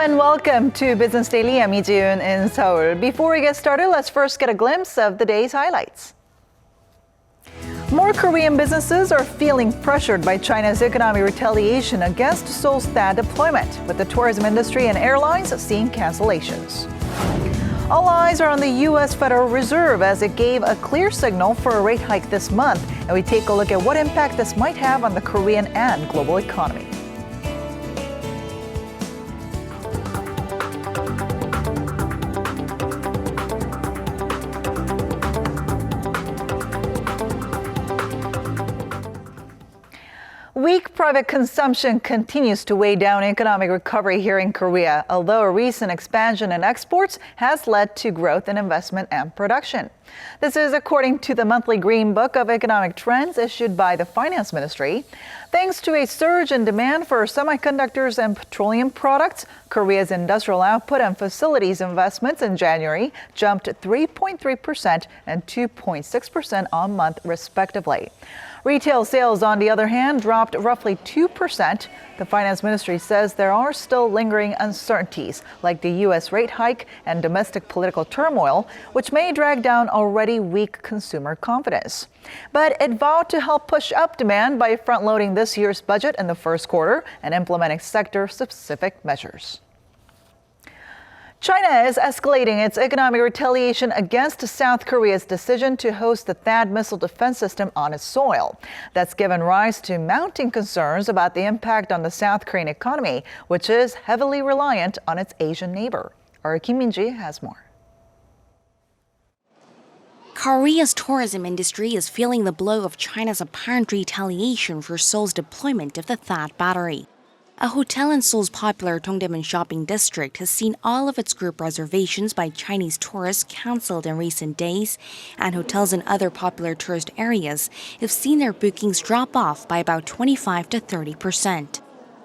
and welcome to Business Daily. I'm Lee-Jiun in Seoul. Before we get started, let's first get a glimpse of the day's highlights. More Korean businesses are feeling pressured by China's economic retaliation against Seoul's THAAD deployment, with the tourism industry and airlines seeing cancellations. All eyes are on the U.S. Federal Reserve as it gave a clear signal for a rate hike this month, and we take a look at what impact this might have on the Korean and global economy. Weak private consumption continues to weigh down economic recovery here in Korea, although a recent expansion in exports has led to growth in investment and production. This is according to the monthly Green Book of Economic Trends issued by the Finance Ministry. Thanks to a surge in demand for semiconductors and petroleum products, Korea's industrial output and facilities investments in January jumped 3.3% and 2.6% on month, respectively. Retail sales, on the other hand, dropped roughly 2%. The Finance Ministry says there are still lingering uncertainties, like the U.S. rate hike and domestic political turmoil, which may drag down already weak consumer confidence. But it vowed to help push up demand by front-loading this year's budget in the first quarter and implementing sector-specific measures. China is escalating its economic retaliation against South Korea's decision to host the THAAD missile defense system on its soil. That's given rise to mounting concerns about the impact on the South Korean economy, which is heavily reliant on its Asian neighbor. Our Kim Min-ji has more. Korea's tourism industry is feeling the blow of China's apparent retaliation for Seoul's deployment of the THAAD battery. A hotel in Seoul's popular Dongdaemun shopping district has seen all of its group reservations by Chinese tourists cancelled in recent days, and hotels in other popular tourist areas have seen their bookings drop off by about 25 to 30%.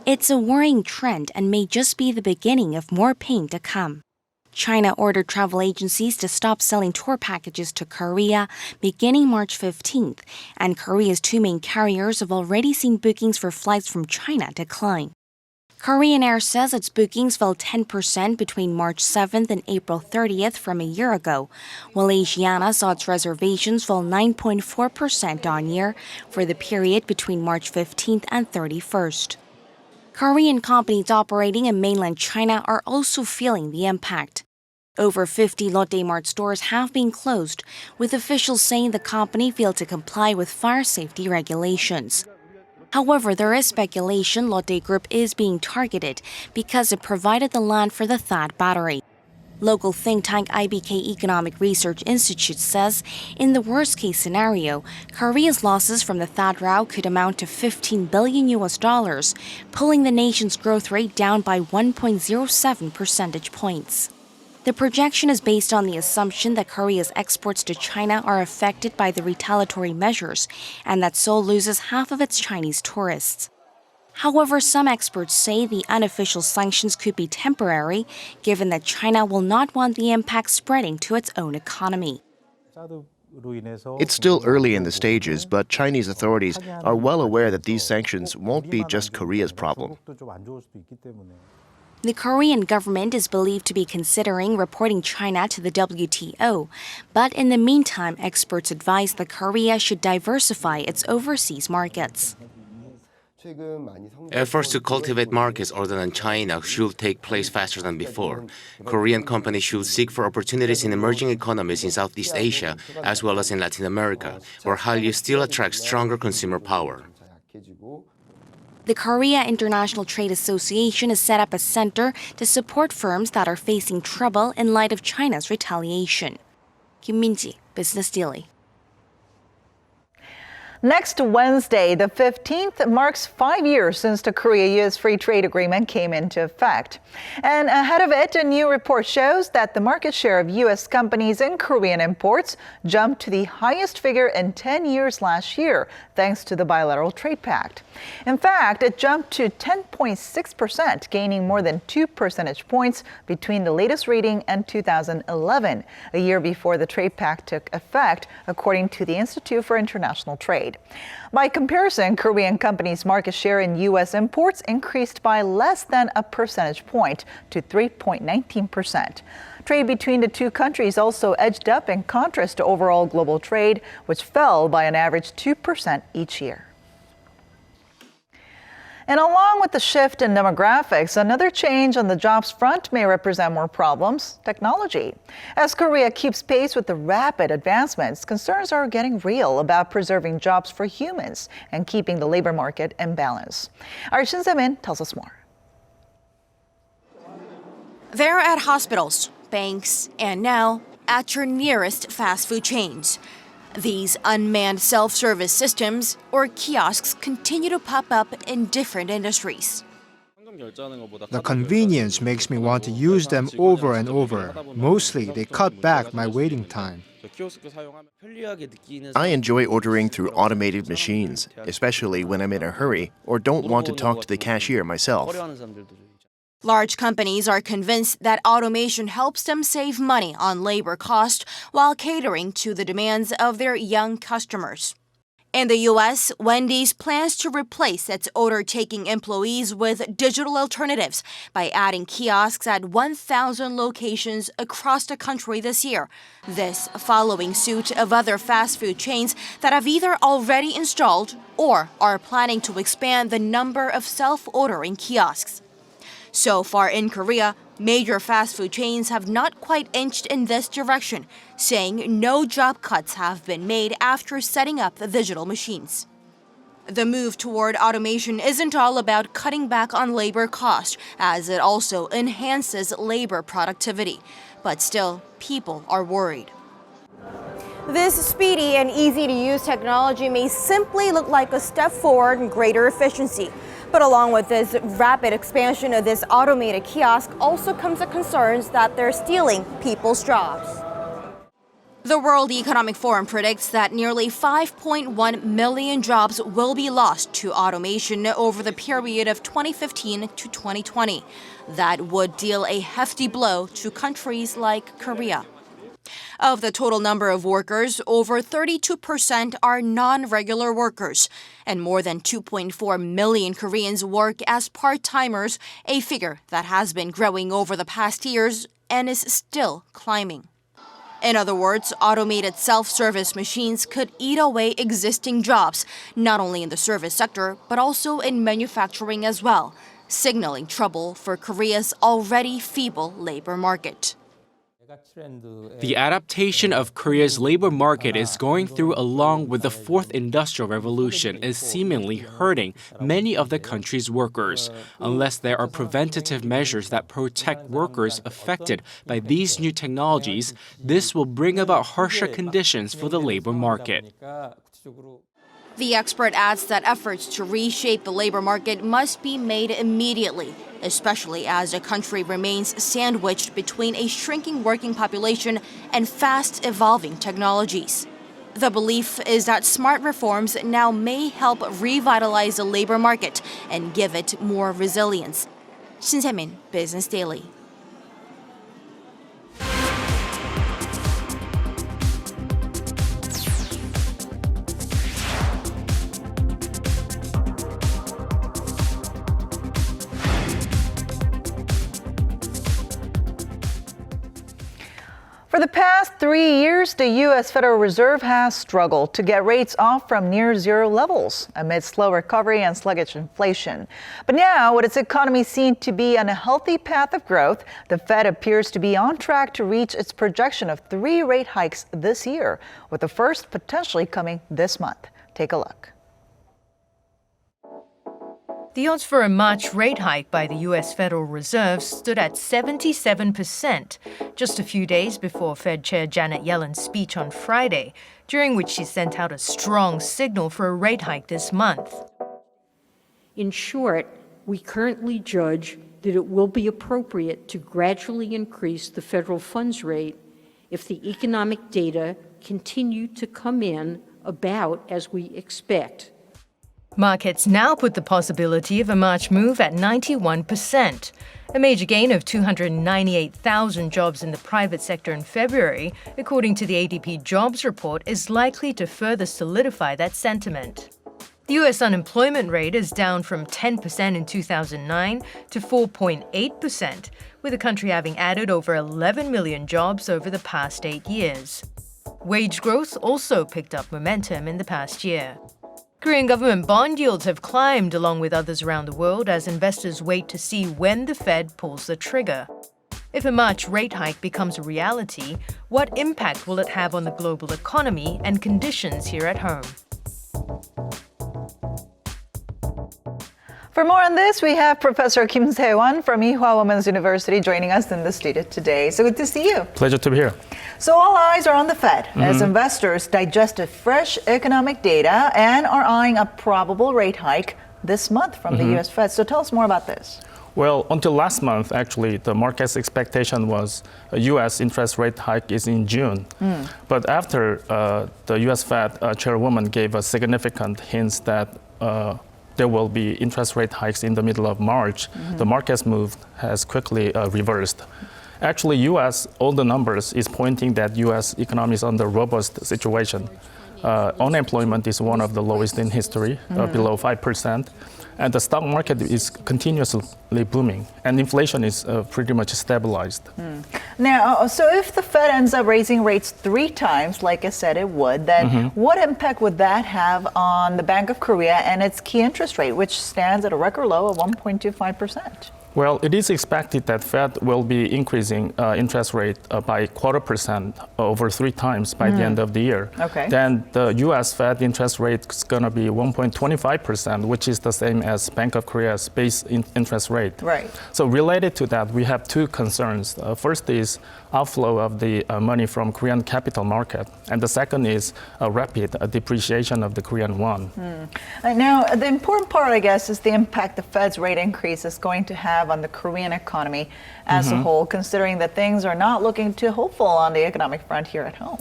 It's a worrying trend and may just be the beginning of more pain to come. China ordered travel agencies to stop selling tour packages to Korea beginning March 15th, and Korea's two main carriers have already seen bookings for flights from China decline. Korean Air says its bookings fell 10% between March 7th and April 30th from a year ago, while Asiana saw its reservations fall 9.4% on year for the period between March 15th and 31st. Korean companies operating in mainland China are also feeling the impact. Over 50 Lotte Mart stores have been closed, with officials saying the company failed to comply with fire safety regulations. However, there is speculation Lotte Group is being targeted because it provided the land for the THAAD battery. Local think tank IBK Economic Research Institute says in the worst-case scenario, Korea's losses from the THAAD row could amount to $15 billion, pulling the nation's growth rate down by 1.07 percentage points. The projection is based on the assumption that Korea's exports to China are affected by the retaliatory measures and that Seoul loses half of its Chinese tourists. However, some experts say the unofficial sanctions could be temporary, given that China will not want the impact spreading to its own economy. It's still early in the stages, but Chinese authorities are well aware that these sanctions won't be just Korea's problem. The Korean government is believed to be considering reporting China to the WTO, but in the meantime, experts advise that Korea should diversify its overseas markets. Efforts to cultivate markets other than China should take place faster than before. Korean companies should seek for opportunities in emerging economies in Southeast Asia as well as in Latin America, where Hallyu still attracts stronger consumer power. The Korea International Trade Association has set up a center to support firms that are facing trouble in light of China's retaliation. Kim Min-ji, Business Daily. Next Wednesday, the 15th, marks 5 years since the Korea-U.S. Free Trade Agreement came into effect. And ahead of it, a new report shows that the market share of U.S. companies in Korean imports jumped to the highest figure in 10 years last year, thanks to the bilateral trade pact. In fact, it jumped to 10.6%, gaining more than 2 percentage points between the latest reading and 2011, a year before the trade pact took effect, according to the Institute for International Trade. trade. By comparison, Korean companies' market share in U.S. imports increased by less than a percentage point to 3.19%. Trade between the two countries also edged up in contrast to overall global trade, which fell by an average 2% each year. And along with the shift in demographics, another change on the jobs front may represent more problems: technology. As Korea keeps pace with the rapid advancements, concerns are getting real about preserving jobs for humans and keeping the labor market in balance. Our Shin Se-min tells us more. They're at hospitals, banks, and now at your nearest fast food chains. These unmanned self-service systems, or kiosks, continue to pop up in different industries. The convenience makes me want to use them over and over. Mostly, they cut back my waiting time. I enjoy ordering through automated machines, especially when I'm in a hurry or don't want to talk to the cashier myself. Large companies are convinced that automation helps them save money on labor cost while catering to the demands of their young customers. In the U.S., Wendy's plans to replace its order-taking employees with digital alternatives by adding kiosks at 1,000 locations across the country this year. This following suit of other fast food chains that have either already installed or are planning to expand the number of self-ordering kiosks. So far in Korea, major fast food chains have not quite inched in this direction, saying no job cuts have been made after setting up the digital machines. The move toward automation isn't all about cutting back on labor cost, as it also enhances labor productivity. But still, people are worried. This speedy and easy-to-use technology may simply look like a step forward in greater efficiency. But along with this rapid expansion of this automated kiosk also comes the concerns that they're stealing people's jobs. The World Economic Forum predicts that nearly 5.1 million jobs will be lost to automation over the period of 2015 to 2020. That would deal a hefty blow to countries like Korea. Of the total number of workers, over 32% are non-regular workers, and more than 2.4 million Koreans work as part-timers, a figure that has been growing over the past years and is still climbing. In other words, automated self-service machines could eat away existing jobs, not only in the service sector, but also in manufacturing as well, signaling trouble for Korea's already feeble labor market. The adaptation of Korea's labor market is going through along with the fourth industrial revolution is seemingly hurting many of the country's workers. Unless there are preventative measures that protect workers affected by these new technologies, this will bring about harsher conditions for the labor market. The expert adds that efforts to reshape the labor market must be made immediately, especially as the country remains sandwiched between a shrinking working population and fast-evolving technologies. The belief is that smart reforms now may help revitalize the labor market and give it more resilience. Shin Se-min, Business Daily. For the past 3 years, the U.S. Federal Reserve has struggled to get rates off from near zero levels amid slow recovery and sluggish inflation. But now, with its economy seen to be on a healthy path of growth, the Fed appears to be on track to reach its projection of 3 rate hikes this year, with the first potentially coming this month. Take a look. The odds for a March rate hike by the U.S. Federal Reserve stood at 77%, just a few days before Fed Chair Janet Yellen's speech on Friday, during which she sent out a strong signal for a rate hike this month. In short, we currently judge that it will be appropriate to gradually increase the federal funds rate if the economic data continue to come in about as we expect. Markets now put the possibility of a March move at 91%. A major gain of 298,000 jobs in the private sector in February, according to the ADP jobs report, is likely to further solidify that sentiment. The U.S. unemployment rate is down from 10% in 2009 to 4.8%, with the country having added over 11 million jobs over the past 8 years. Wage growth also picked up momentum in the past year. Korean government bond yields have climbed along with others around the world as investors wait to see when the Fed pulls the trigger. If a March rate hike becomes a reality, what impact will it have on the global economy and conditions here at home? For more on this, we have Professor Kim Se-won from I화여자대학교 University joining us in the studio today. So good to see you. Pleasure to be here. So all eyes are on the Fed as investors digest fresh economic data and are eyeing a probable rate hike this month from the U.S. Fed. So tell us more about this. Well, until last month, actually, the market's expectation was a U.S. interest rate hike is in June. But after the U.S. Fed chairwoman gave a significant hints that there will be interest rate hikes in the middle of March, the market's move has quickly reversed. Actually, U.S., all the numbers is pointing that U.S. economy is under robust situation. Unemployment is one of the lowest in history, below 5%. And the stock market is continuously booming, and inflation is pretty much stabilized. Now, so if the Fed ends up raising rates 3 times, like I said it would, then what impact would that have on the Bank of Korea and its key interest rate, which stands at a record low of 1.25%? Well, it is expected that Fed will be increasing interest rate by 0.25% over 3 times by the end of the year. Okay. Then the U.S. Fed interest rate is going to be 1.25%, which is the same as Bank of Korea's base interest rate. Right. So related to that, we have 2 concerns. First is outflow of the money from Korean capital market, and the second is a rapid depreciation of the Korean won. Now, the important part, I guess, is the impact the Fed's rate increase is going to have on the Korean economy as a whole, considering that things are not looking too hopeful on the economic front here at home.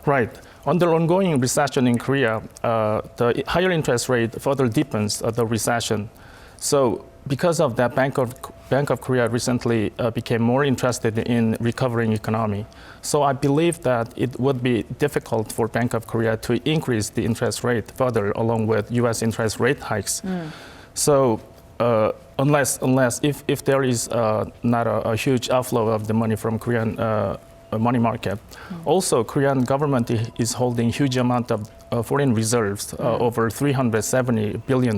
Right. Under ongoing recession in Korea, the higher interest rate further deepens the recession. So because of that, Bank of Korea recently became more interested in recovering economy. So I believe that it would be difficult for Bank of Korea to increase the interest rate further along with U.S. interest rate hikes. So unless if there is not a huge outflow of the money from Korean money market. Also, Korean government is holding huge amount of foreign reserves, over $370 billion.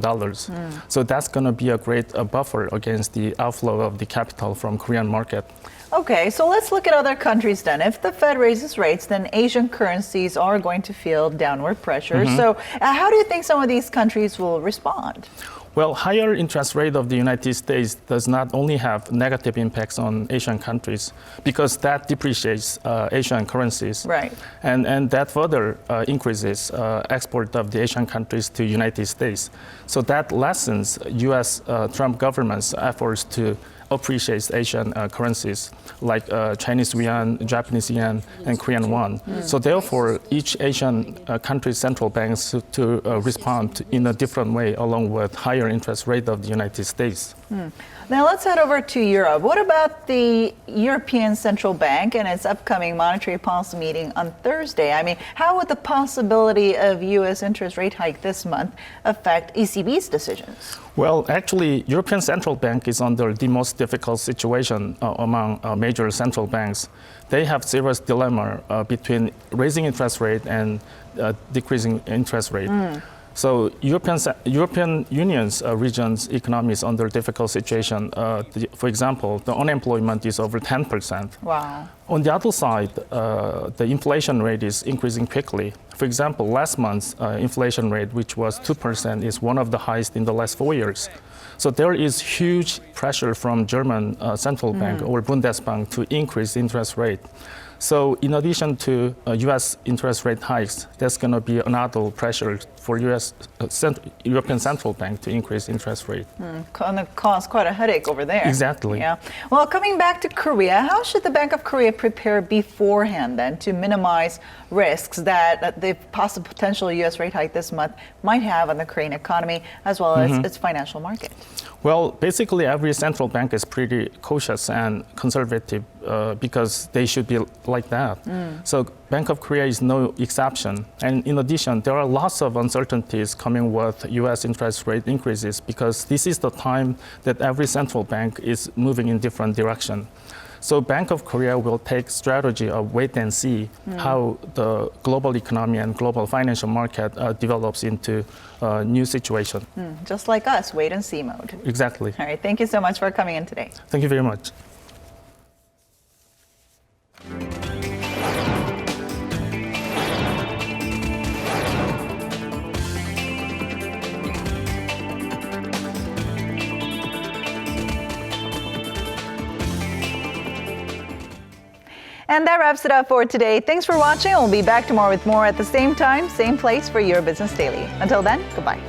So that's going to be a great buffer against the outflow of the capital from Korean market. Okay, so let's look at other countries then. If the Fed raises rates, then Asian currencies are going to feel downward pressure. So how do you think some of these countries will respond? Well, higher interest rate of the United States does not only have negative impacts on Asian countries, because that depreciates Asian currencies. Right. And that further increases export of the Asian countries to United States. So that lessens U.S. Trump government's efforts to appreciate Asian currencies like Chinese yuan, Japanese yen, and Korean won. So therefore, each Asian country's central banks to respond in a different way along with higher interest rate of the United States. Now let's head over to Europe. What about the European Central Bank and its upcoming monetary policy meeting on Thursday? I mean, how would the possibility of U.S. interest rate hike this month affect ECB's decisions? Well, actually, European Central Bank is under the most difficult situation among major central banks. They have serious dilemma between raising interest rate and decreasing interest rate. So European Union's region's economy is under difficult situation. For example, the unemployment is over 10%. Wow. On the other side, the inflation rate is increasing quickly. For example, last month's inflation rate, which was 2%, is one of the highest in the last 4 years. So there is huge pressure from German central bank or Bundesbank to increase interest rate. So in addition to U.S. interest rate hikes, there's going to be another pressure for European Central Bank to increase interest rate. Going to cause quite a headache over there. Exactly. Yeah. Well, coming back to Korea, how should the Bank of Korea prepare beforehand then to minimize risks that the possible potential U.S. rate hike this month might have on the Korean economy as well as its financial market? Well, basically every central bank is pretty cautious and conservative because they should be like that. So Bank of Korea is no exception. And in addition, there are lots of uncertainties coming with U.S. interest rate increases because this is the time that every central bank is moving in different direction. So Bank of Korea will take strategy of wait and see how the global economy and global financial market develops into a new situation. Just like us, wait and see mode. Exactly. All right, thank you so much for coming in today. Thank you very much. And that wraps it up for today. Thanks for watching. We'll be back tomorrow with more at the same time, same place for your Business Daily. Until then, goodbye.